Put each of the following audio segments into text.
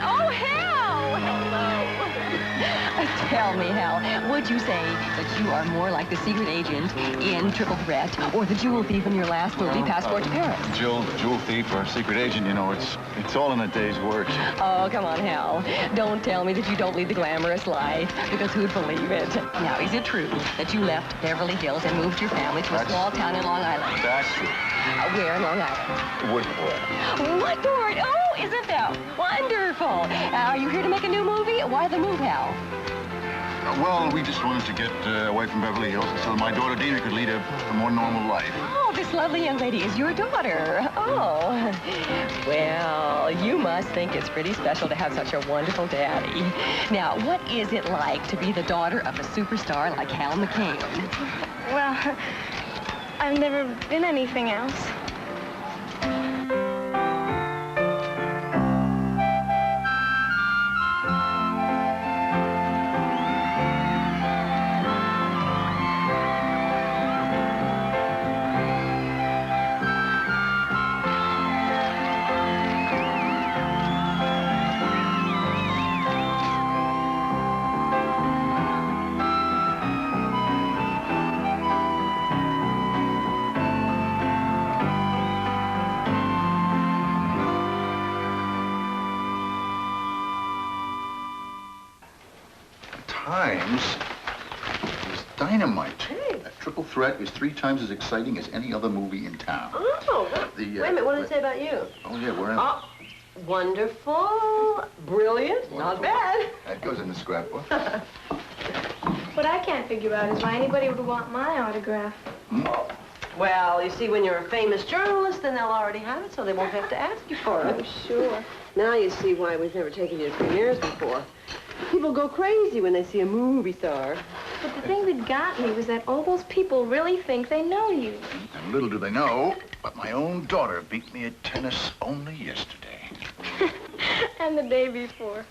Oh, Hal! Hello. Tell me, Hal, would you say that you are more like the secret agent in Triple Threat or the jewel thief in your last movie, Passport to Paris? Jewel thief or secret agent, you know, it's all in a day's work. Oh, come on, Hal. Don't tell me that you don't lead the glamorous life, because who'd believe it? Now, is it true that you left Beverly Hills and moved your family to a small town in Long Island? That's true. Where in Long Island? Woodport. Woodport! Oh, isn't that wonderful? Are you here to make a new movie? Why the move, Hal? Well, we just wanted to get away from Beverly Hills so my daughter Dina could lead a more normal life. Oh, this lovely young lady is your daughter. Oh. Well, you must think it's pretty special to have such a wonderful daddy. Now, what is it like to be the daughter of a superstar like Hal McCain? Well, I've never been anything else. Dynamite. Hey. Triple Threat is 3 times as exciting as any other movie in town. Oh, wait a minute, what did it say about you? Oh, yeah, we're in... Oh, wonderful, brilliant, not bad. That goes in the scrapbook. What I can't figure out is why anybody would want my autograph. Oh. Well, you see, when you're a famous journalist, then they'll already have it, so they won't have to ask you for it. Oh, sure. Now you see why we've never taken you to premieres before. People go crazy when they see a movie star. But the thing that got me was that all those people really think they know you. And little do they know, but my own daughter beat me at tennis only yesterday. And the day before.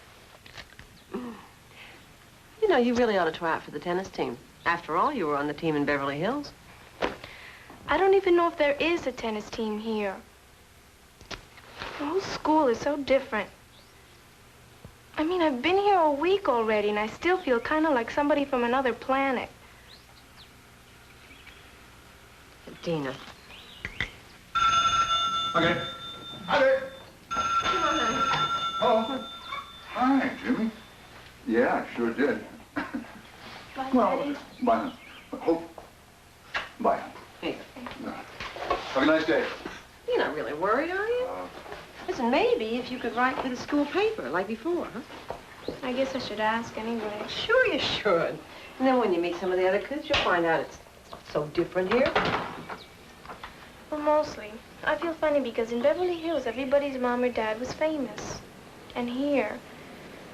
You know, you really ought to try out for the tennis team. After all, you were on the team in Beverly Hills. I don't even know if there is a tennis team here. The whole school is so different. I mean, I've been here a week already, and I still feel kind of like somebody from another planet. Dina. Okay. Hi there. Come on, honey. Hello. Hi, Jimmy. Yeah, I sure did. Bye, Well, Daddy. bye. Hope. Bye. Here. Have a nice day. You're not really worried, are you? Listen, maybe if you could write for the school paper like before, huh? I guess I should ask anyway. Sure you should. And then when you meet some of the other kids, you'll find out it's not so different here. Well, mostly. I feel funny because in Beverly Hills, everybody's mom or dad was famous. And here,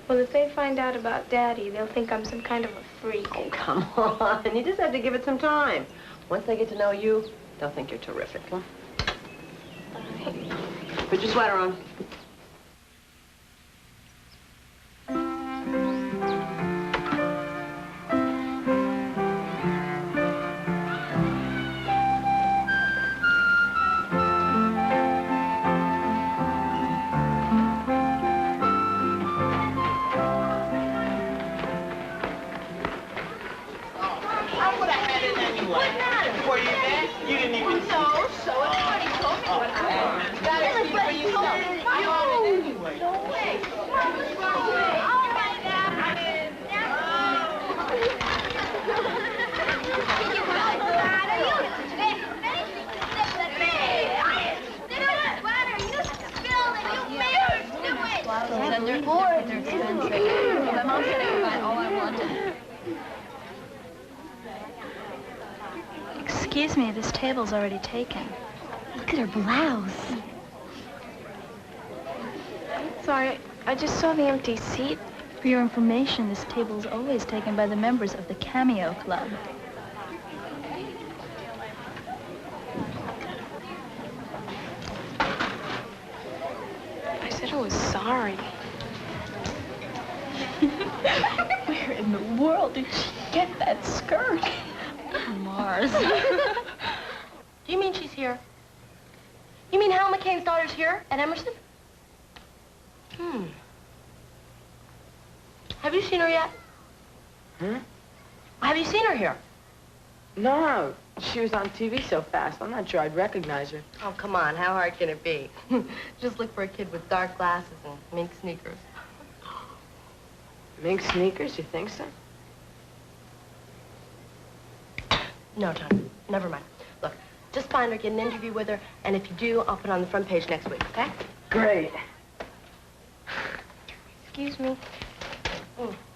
well, if they find out about Daddy, they'll think I'm some kind of a freak. Oh, come on. You just have to give it some time. Once they get to know you, they'll think you're terrific, huh? Bye. Put your sweater on. Excuse me, this table's already taken. Look at her blouse. Sorry, I just saw the empty seat. For your information, this table's always taken by the members of the Cameo Club. I said I was sorry. Where in the world did she get that skirt? Mars. Do you mean she's here? You mean Hal McCain's daughter's here at Emerson? you seen her yet? Huh? Have you seen her here? No, she was on TV so fast. I'm not sure I'd recognize her. Oh, come on. How hard can it be? Just look for a kid with dark glasses and mink sneakers. Mink sneakers, you think so? No, Tony. Never mind. Look, just find her, get an interview with her, and if you do, I'll put it on the front page next week, okay? Great. Excuse me.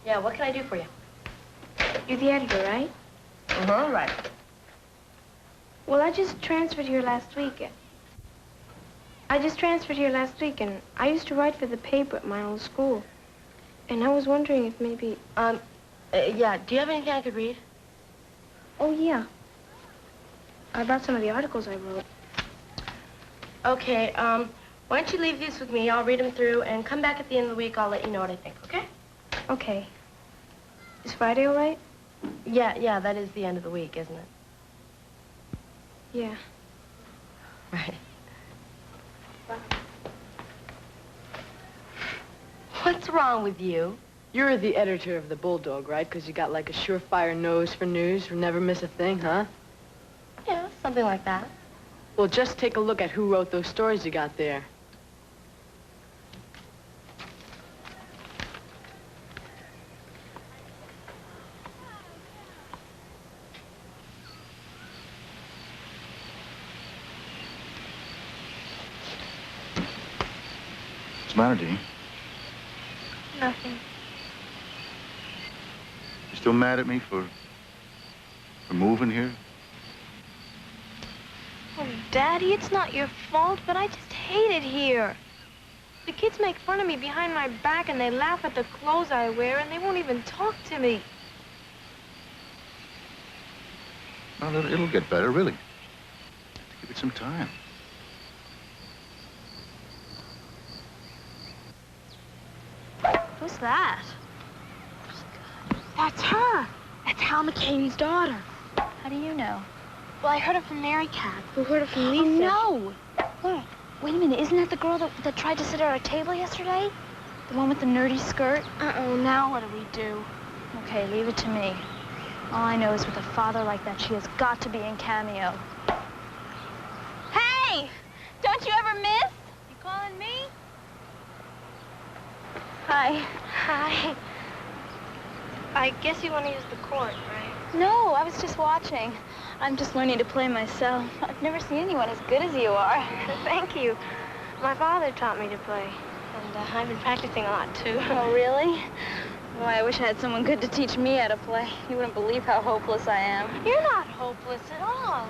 Yeah, what can I do for you? You're the editor, right? Right. Well, I just transferred here last week. I used to write for the paper at my old school. And I was wondering if maybe... Yeah, do you have anything I could read? Oh, yeah. I brought some of the articles I wrote. Okay, why don't you leave these with me? I'll read them through, and come back at the end of the week. I'll let you know what I think, okay? Okay. Is Friday all right? Yeah, that is the end of the week, isn't it? Yeah. Right. What's wrong with you? You're the editor of the Bulldog, right? Because you got like a surefire nose for news. You never miss a thing, huh? Yeah, something like that. Well, just take a look at who wrote those stories you got there. What's the matter, Dee? Nothing. You still mad at me for moving here? Oh, Daddy, it's not your fault, but I just hate it here. The kids make fun of me behind my back, and they laugh at the clothes I wear, and they won't even talk to me. Well, it'll get better, really. Give it some time. Who's that? That's her. That's Hal McCain's daughter. How do you know? Well, I heard it from Mary Cat, who heard it from Lisa. Oh, no. What? Wait a minute. Isn't that the girl that tried to sit at our table yesterday? The one with the nerdy skirt? Uh-oh, now what do we do? Okay, leave it to me. All I know is with a father like that, she has got to be in Cameo. Hey! Don't you ever miss? You calling me? Hi. Hi. I guess you want to use the court, right? No, I was just watching. I'm just learning to play myself. I've never seen anyone as good as you are. Thank you. My father taught me to play, and I've been practicing a lot, too. Oh, really? Boy, I wish I had someone good to teach me how to play. You wouldn't believe how hopeless I am. You're not hopeless at all.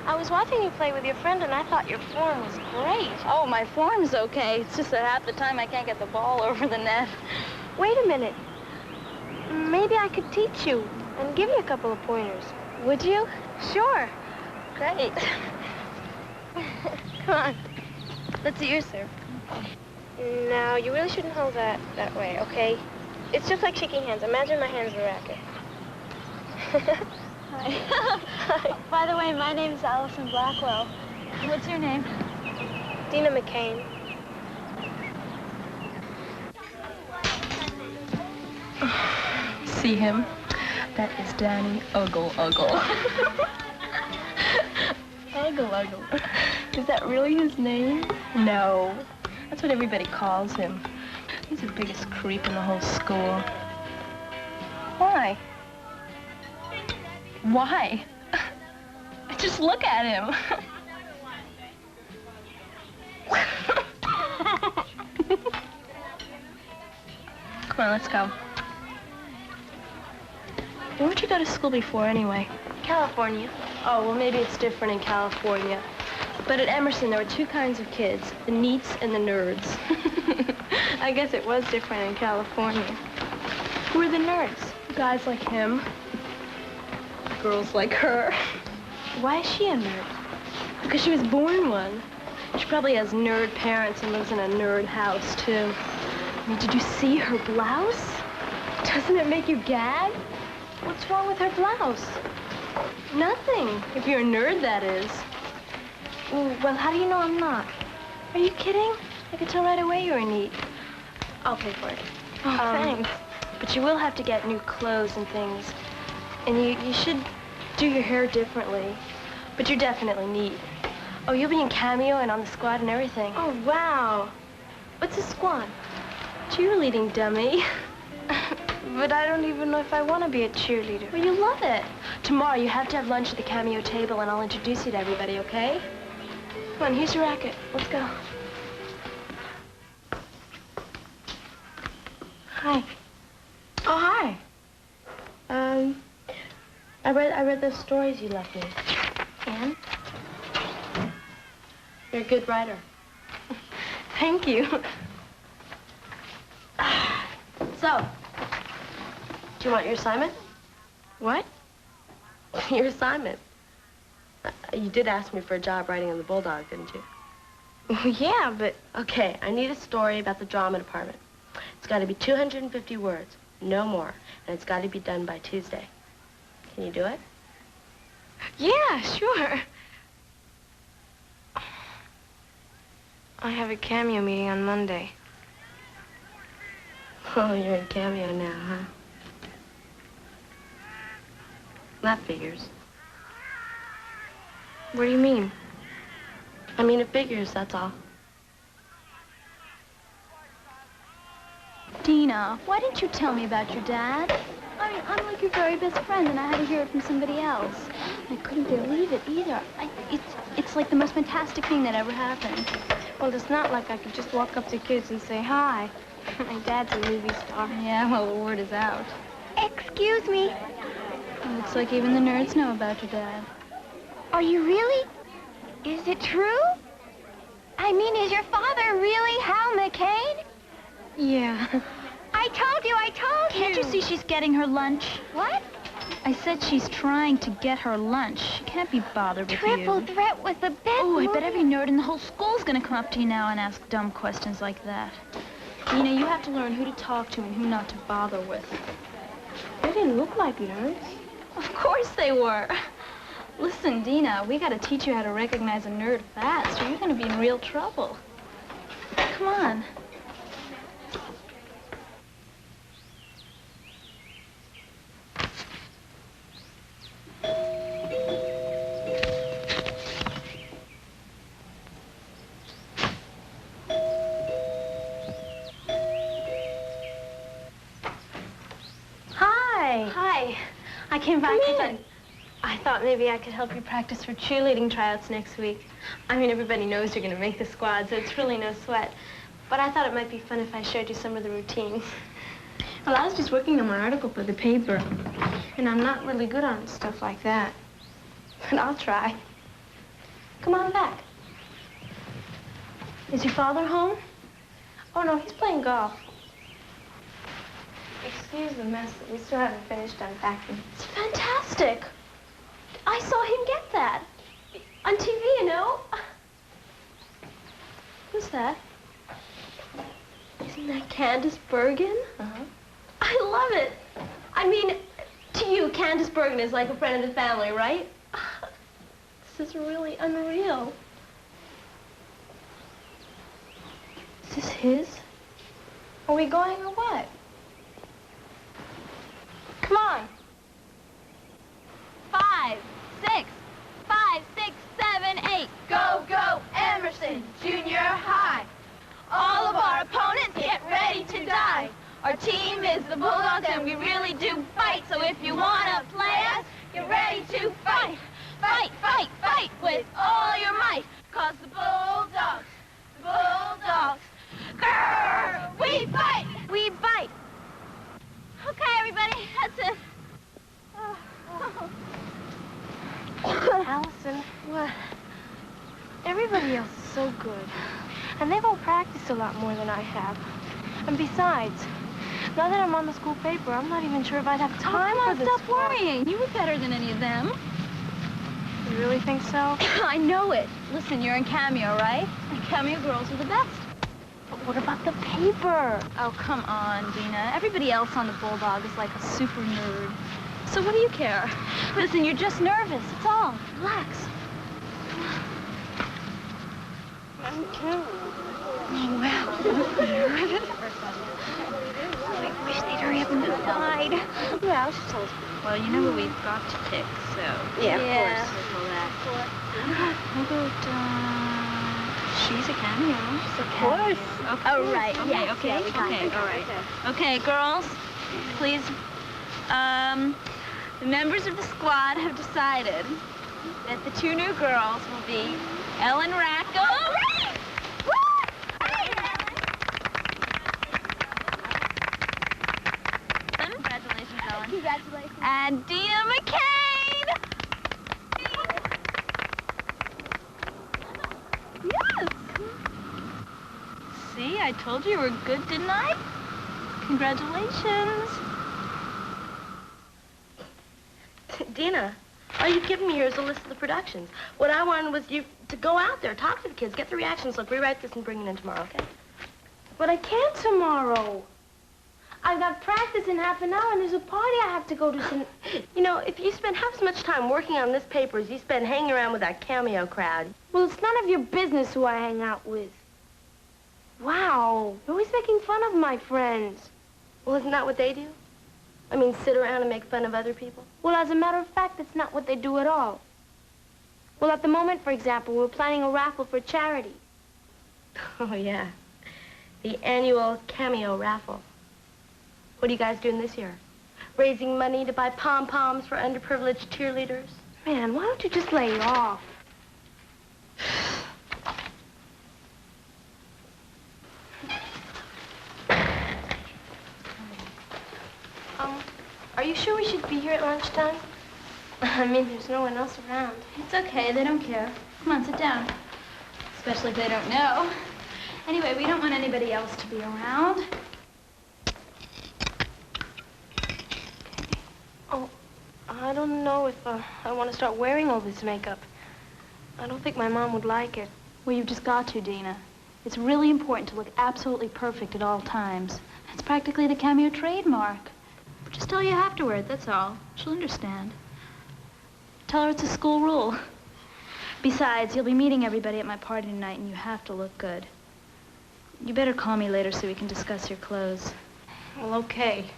I was watching you play with your friend, and I thought your form was great. Oh, my form's okay. It's just that half the time I can't get the ball over the net. Wait a minute. Maybe I could teach you and give you a couple of pointers. Would you? Sure. Great. Come on. Let's see your serve. Now, you really shouldn't hold that way, okay? It's just like shaking hands. Imagine my hand's the racket. Hi. By the way, my name's Allison Blackwell. What's your name? Dina McCain. See him? That is Danny Uggle. Uggle. Is that really his name? No. That's what everybody calls him. He's the biggest creep in the whole school. Why? Why? Just look at him. Come on, let's go. Where'd you go to school before, anyway? California. Oh, well, maybe it's different in California. But at Emerson, there were two kinds of kids, the neats and the nerds. I guess it was different in California. Who were the nerds? Guys like him. Girls like her. Why is she a nerd? Because she was born one. She probably has nerd parents and lives in a nerd house, too. I mean, did you see her blouse? Doesn't it make you gag? What's wrong with her blouse? Nothing. If you're a nerd, that is. Well, how do you know I'm not? Are you kidding? I could tell right away you were neat. I'll pay for it. Oh, thanks. But you will have to get new clothes and things. And you should do your hair differently. But you're definitely neat. Oh, you'll be in cameo and on the squad and everything. Oh, wow. What's a squad? Cheerleading, dummy. But I don't even know if I want to be a cheerleader. Well, you love it. Tomorrow, you have to have lunch at the cameo table, and I'll introduce you to everybody, okay? Come on, here's your racket. Let's go. Hi. Oh, hi. I read those stories you left me. And? You're a good writer. Thank you. So, do you want your assignment? What? Your assignment. You did ask me for a job writing on the Bulldog, didn't you? Yeah, but... Okay, I need a story about the drama department. It's got to be 250 words, no more, and it's got to be done by Tuesday. Can you do it? Yeah, sure. I have a cameo meeting on Monday. Oh, you're in cameo now, huh? That figures. What do you mean? I mean, it figures, that's all. Dina, why didn't you tell me about your dad? I mean, I'm like your very best friend, and I had to hear it from somebody else. I couldn't believe it either. It's like the most fantastic thing that ever happened. Well, it's not like I could just walk up to kids and say hi. My dad's a movie star. Yeah, well, the word is out. Excuse me. Looks like even the nerds know about your dad. Are you really? Is it true? I mean, is your father really Hal McCain? Yeah. I told you. Can't you see she's getting her lunch? What? I said she's trying to get her lunch. She can't be bothered with Triple you. Threat was the best Oh, I movie. bet every nerd in the whole school's gonna come up to you now and ask dumb questions like that. Dina, you have to learn who to talk to and who not to bother with. They didn't look like nerds. Of course they were. Listen, Dina, we gotta teach you how to recognize a nerd fast, or you're gonna be in real trouble. Come on. Hi. I came back because I thought maybe I could help you practice for cheerleading tryouts next week. I mean, everybody knows you're going to make the squad, so it's really no sweat. But I thought it might be fun if I showed you some of the routines. Well, I was just working on my article for the paper, and I'm not really good on stuff like that. But I'll try. Come on back. Is your father home? Oh, no, he's playing golf. Excuse the mess, we still haven't finished unpacking. It's fantastic. I saw him get that. On TV, you know. Who's that? Isn't that Candace Bergen? Uh-huh. I love it. I mean, to you, Candace Bergen is like a friend of the family, right? This is really unreal. Is this his? Are we going or what? Come on. 5, 6, 5, 6, 7, 8. Go, go, Emerson Junior High. All of our opponents get ready to die. Our team is the Bulldogs and we really do fight. So if you want to play us, get ready to fight. Fight, fight, fight with all your might. 'Cause the Bulldogs, grrr, we fight. We bite. Okay, everybody, that's it. Allison, what? Everybody else is so good. And they've all practiced a lot more than I have. And besides, now that I'm on the school paper, I'm not even sure if I'd have time for this. Stop worrying. You were better than any of them. You really think so? I know it. Listen, you're in cameo, right? And cameo girls are the best. But what about the paper? Oh, come on, Dina. Everybody else on the Bulldog is like a super nerd. So what do you care? Listen, you're just nervous. It's all. Relax. I'm too. Oh, well. Nervous. I wish they'd hurry up and ride. Well, she told me. Well, you know who we've got to pick, so... Yeah, of course. Circle that. How about, she's a cameo. Of course. Okay. Oh, right. Okay, Yes, okay, yeah, we got okay, it. all right. Okay, girls, please, the members of the squad have decided that the two new girls will be Ellen Rackham. Congratulations, Ellen. Congratulations. And Dina McCain. Yes. See, I told you were good, didn't I? Congratulations. Dina, all you've given me here is a list of the productions. What I wanted was you to go out there, talk to the kids, get the reactions. Look, rewrite this and bring it in tomorrow, okay? But I can't tomorrow. I've got practice in half an hour, and there's a party I have to go to. You know, if you spend half as much time working on this paper as you spend hanging around with that cameo crowd. Well, it's none of your business who I hang out with. Wow, you're always making fun of my friends. Well, isn't that what they do? I mean, sit around and make fun of other people? Well, as a matter of fact, that's not what they do at all. Well, at the moment, for example, we're planning a raffle for charity. Oh, yeah. The annual cameo raffle. What are you guys doing this year? Raising money to buy pom-poms for underprivileged cheerleaders? Man, why don't you just lay off? Are you sure we should be here at lunchtime? I mean, there's no one else around. It's okay, they don't care. Come on, sit down. Especially if they don't know. Anyway, we don't want anybody else to be around. Oh, I don't know if I want to start wearing all this makeup. I don't think my mom would like it. Well, you've just got to, Dina. It's really important to look absolutely perfect at all times. It's practically the cameo trademark. Just tell her you have to wear it, that's all. She'll understand. Tell her it's a school rule. Besides, you'll be meeting everybody at my party tonight, and you have to look good. You better call me later so we can discuss your clothes. Well, okay.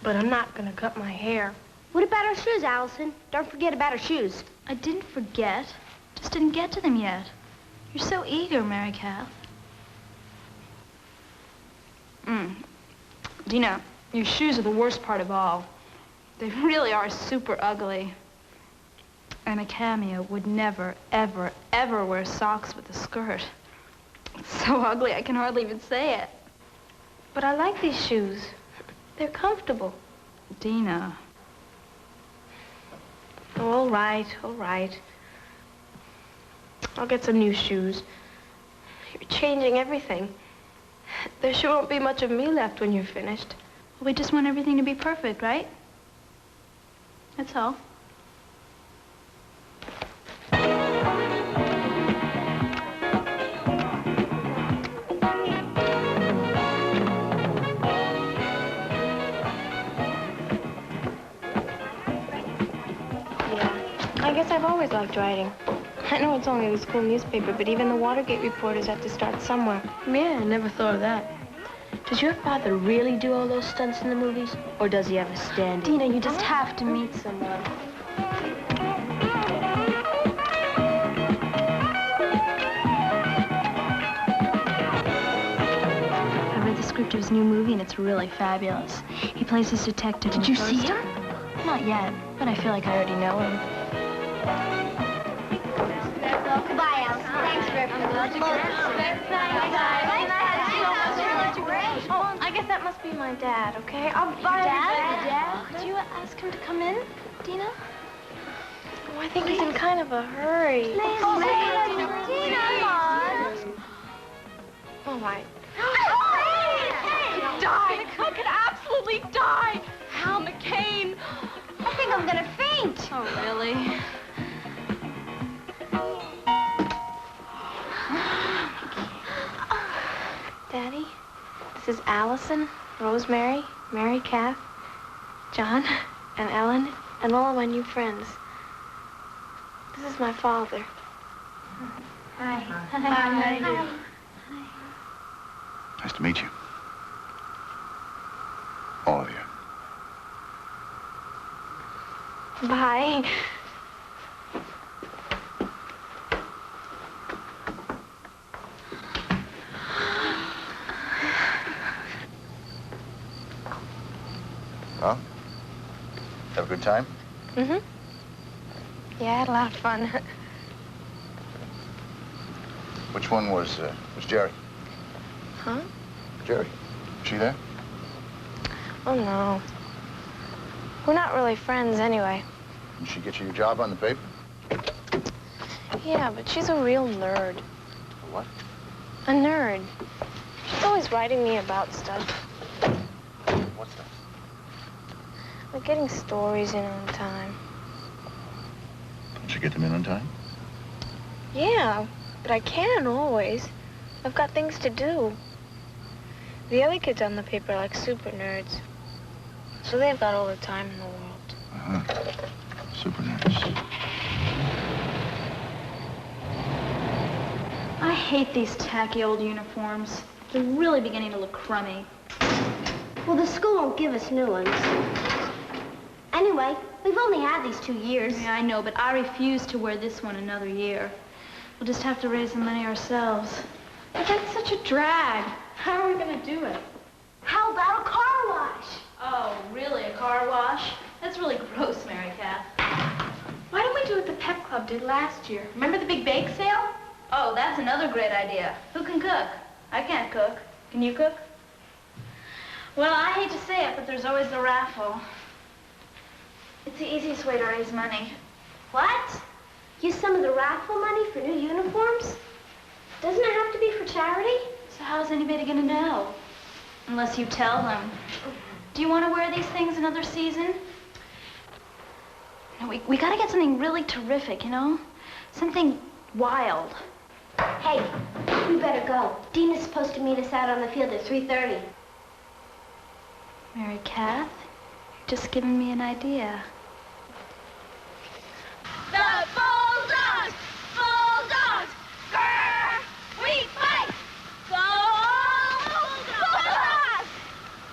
But I'm not gonna cut my hair. What about our shoes, Allison? Don't forget about our shoes. I didn't forget. Just didn't get to them yet. You're so eager, Mary Kath. Dina, your shoes are the worst part of all. They really are super ugly. And a cameo would never, ever, ever wear socks with a skirt. It's so ugly, I can hardly even say it. But I like these shoes. They're comfortable. Dina. Oh, all right, all right. I'll get some new shoes. You're changing everything. There sure won't be much of me left when you're finished. We just want everything to be perfect, right? That's all. I guess I've always liked writing. I know it's only the school newspaper, but even the Watergate reporters have to start somewhere. Yeah, I never thought of that. Does your father really do all those stunts in the movies? Or does he have a stand-in? Dina, you just have to meet someone. I read the script of his new movie, and it's really fabulous. He plays this detective. Did you see him? Not yet, but I feel like I already know him. Goodbye, Alice. Thanks for everything. Oh, I guess that must be my dad, okay? I'll buy everybody. Dad? Could you ask him to come in, Dina? Oh, I think he's in kind of a hurry. Dina, come on. All right. Die! I could absolutely die! Hal McCain! I think I'm gonna faint. Oh, really? Daddy, this is Allison, Rosemary, Mary Kath, John, and Ellen, and all of my new friends. This is my father. Hi. Hi. Nice to meet you. All of you. Bye. Well, have a good time? Mm-hmm. Yeah, I had a lot of fun. Which one was Jerry? Huh? Jerry. Is she there? Oh, no. We're not really friends anyway. Did she get you your job on the paper? Yeah, but she's a real nerd. A what? A nerd. She's always writing me about stuff. What's that? Like getting stories in on time. Don't you get them in on time? Yeah, but I can't always. I've got things to do. The other kids on the paper are like super nerds. So they've got all the time in the world. Uh-huh. Super nice. I hate these tacky old uniforms. They're really beginning to look crummy. Well, the school won't give us new ones. Anyway, we've only had these 2 years. Yeah, I know, but I refuse to wear this one another year. We'll just have to raise the money ourselves. But that's such a drag. How are we going to do it? How about a car wash? Oh, really? A car wash? That's really gross, Mary Kath. Why don't we do what the pep club did last year? Remember the big bake sale? Oh, that's another great idea. Who can cook? I can't cook. Can you cook? Well, I hate to say it, but there's always the raffle. It's the easiest way to raise money. What? Use some of the raffle money for new uniforms? Doesn't it have to be for charity? So how's anybody gonna know? Unless you tell them. Do you want to wear these things another season? No, we gotta get something really terrific, you know? Something wild. Hey, we better go. Dean is supposed to meet us out on the field at 3:30. Mary Kath, you're just giving me an idea. The Bulldogs! Bulldogs! Grrr! We fight! Bulldogs!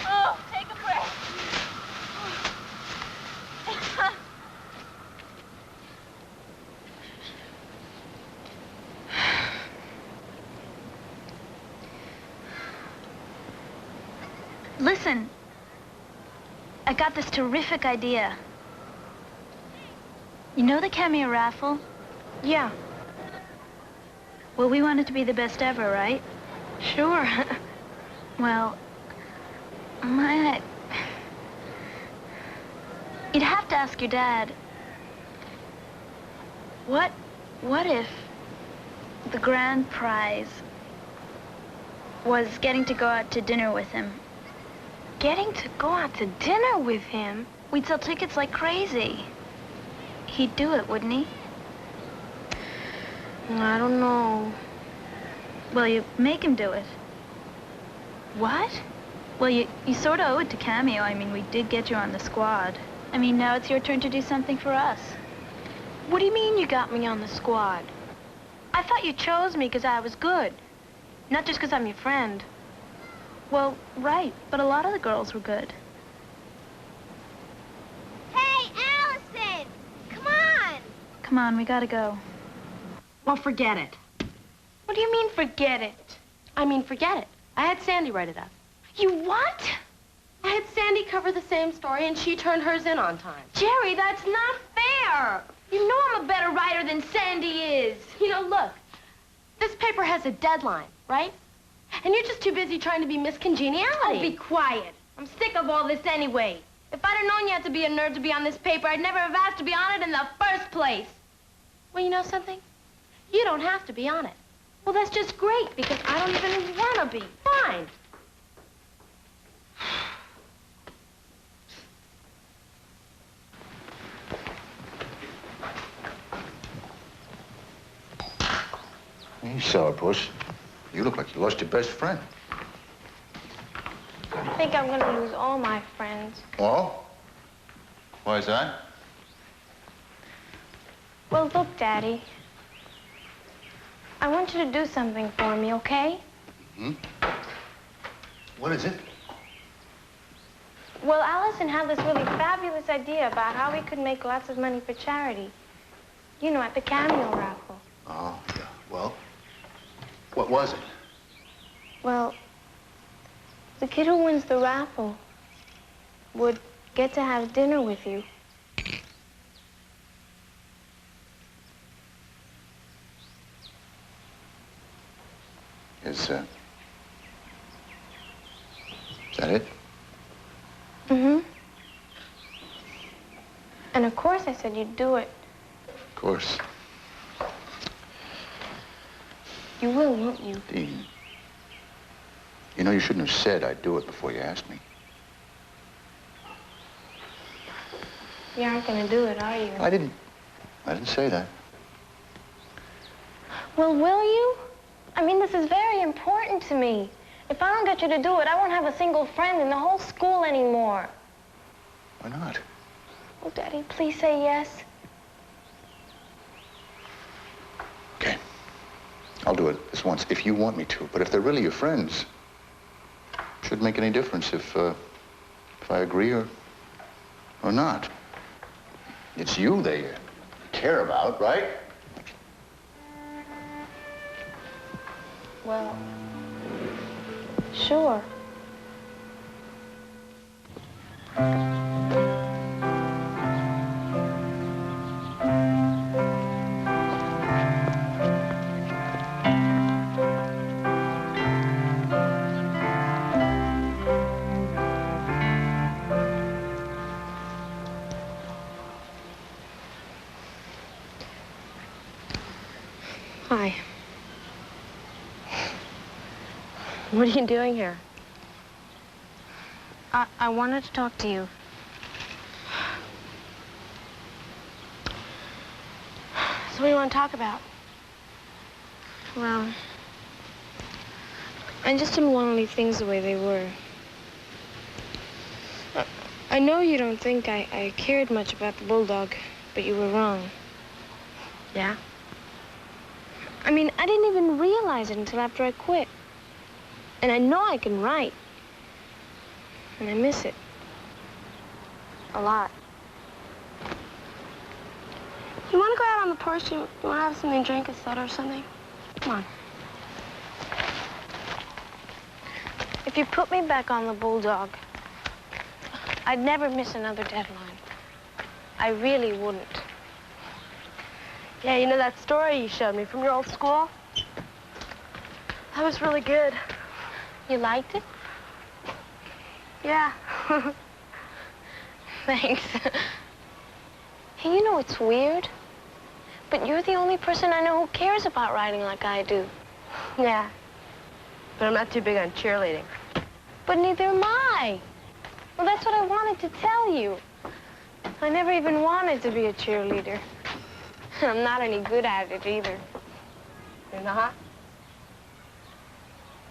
Oh, take a breath. Listen, I got this terrific idea. You know the cameo raffle? Yeah, Well, we want it to be the best ever, right? sure. Well, you'd have to ask your dad. What if the grand prize was getting to go out to dinner with him? Getting to go out to dinner with him? We'd sell tickets like crazy. He'd do it, wouldn't he? I don't know. Well, you make him do it. What? Well, you sort of owe it to Cameo. I mean, we did get you on the squad. I mean, now it's your turn to do something for us. What do you mean you got me on the squad? I thought you chose me because I was good. Not just because I'm your friend. Well, right, but a lot of the girls were good. Hey, Allison! Come on! Come on, we gotta go. Well, forget it. What do you mean, forget it? I mean, forget it. I had Sandy write it up. You what? I had Sandy cover the same story, and she turned hers in on time. Jerry, that's not fair. You know I'm a better writer than Sandy is. You know, look, this paper has a deadline, right? And you're just too busy trying to be Miss Congeniality. Oh, be quiet. I'm sick of all this anyway. If I'd have known you had to be a nerd to be on this paper, I'd never have asked to be on it in the first place. Well, you know something? You don't have to be on it. Well, that's just great, because I don't even want to be. Fine. You sourpuss. You look like you lost your best friend. I think I'm going to lose all my friends. Oh? Why is that? Well, look, Daddy. I want you to do something for me, okay? Hmm? What is it? Well, Allison had this really fabulous idea about how we could make lots of money for charity. You know, at the cameo raffle. Oh, yeah. Well, what was it? Well, the kid who wins the raffle would get to have dinner with you. Is that it? Mm-hmm. And of course I said you'd do it. Of course. You will, won't you? Dean, you know you shouldn't have said I'd do it before you asked me. You aren't gonna do it, are you? I didn't say that. Well, will you? I mean, this is very important to me. If I don't get you to do it, I won't have a single friend in the whole school anymore. Why not? Oh, Daddy, please say yes. Okay. I'll do it this once if you want me to. But if they're really your friends, it shouldn't make any difference if I agree or not. It's you they care about, right? Well, sure. Hi. What are you doing here? I wanted to talk to you. So what do you want to talk about? Well, I just didn't want to leave things the way they were. I know you don't think I cared much about the bulldog, but you were wrong. Yeah? I mean, I didn't even realize it until after I quit. And I know I can write. And I miss it. A lot. You want to go out on the porch? You want to have something to drink, a soda or something? Come on. If you put me back on the bulldog, I'd never miss another deadline. I really wouldn't. Yeah, you know that story you showed me from your old school? That was really good. You liked it? Yeah. Thanks. Hey, you know it's weird, but you're the only person I know who cares about writing like I do. Yeah. But I'm not too big on cheerleading. But neither am I. Well, that's what I wanted to tell you. I never even wanted to be a cheerleader. I'm not any good at it either. You're not?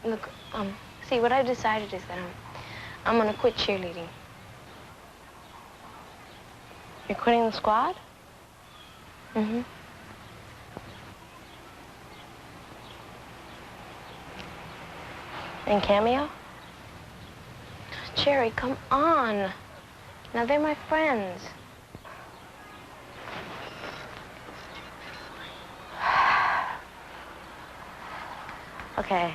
Look, see, what I've decided is that I'm gonna quit cheerleading. You're quitting the squad? Mm-hmm. And cameo? Jerry, come on. Now, they're my friends. Okay,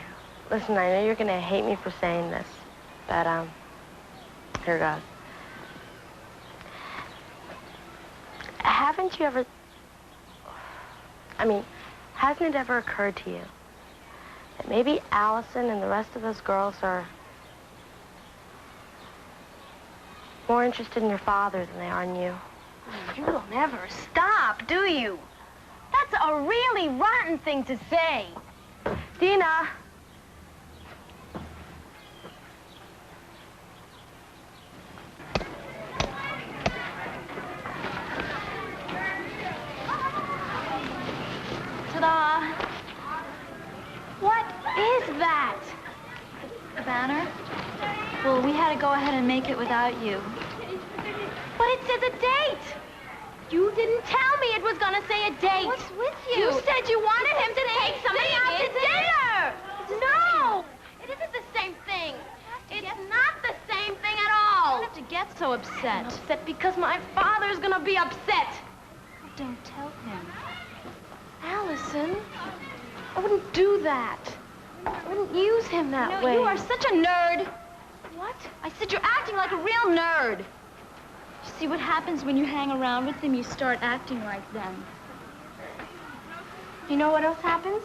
listen, I know you're gonna hate me for saying this, but, here goes. Haven't you ever, hasn't it ever occurred to you that maybe Allison and the rest of those girls are more interested in your father than they are in you? You will never stop, do you? That's a really rotten thing to say. Dina! Ta-da! What is that? A banner? Well, we had to go ahead and make it without you. But it says a date! You didn't tell me it was gonna say a date. What's with you? You said you wanted him to take somebody out to dinner! No! It isn't the same thing. It's not the same thing at all. so upset? I'm upset because my father's gonna be upset. Don't tell him. Allison, I wouldn't do that. I wouldn't use him that way. You are such a nerd. What? I said you're acting like a real nerd. You see what happens when you hang around with them? You start acting like them. You know what else happens?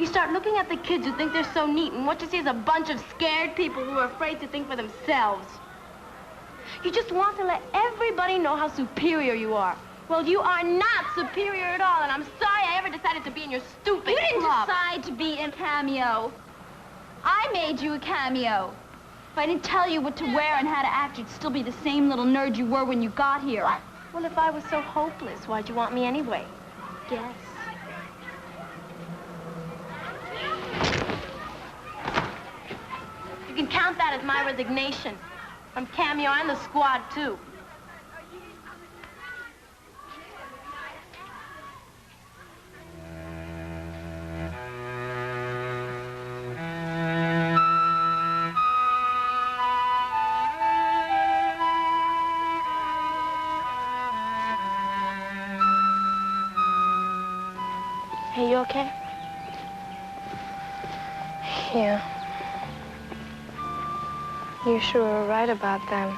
You start looking at the kids who think they're so neat, and what you see is a bunch of scared people who are afraid to think for themselves. You just want to let everybody know how superior you are. Well, you are not superior at all, and I'm sorry I ever decided to be in your stupid You didn't club. decide to be in Cameo. I made you a cameo. If I didn't tell you what to wear and how to act, you'd still be the same little nerd you were when you got here. Well, if I was so hopeless, why'd you want me anyway? Guess. You can count that as my resignation. From Cameo and the squad, too. Hey, you okay? Yeah. You sure were right about them.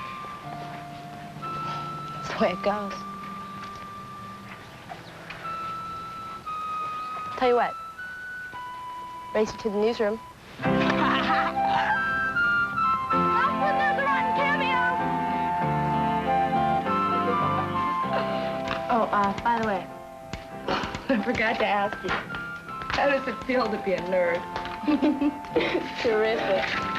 That's the way it goes. Tell you what. Race you to the newsroom. Oh, by the way, I forgot to ask you. How does it feel to be a nerd? Terrific.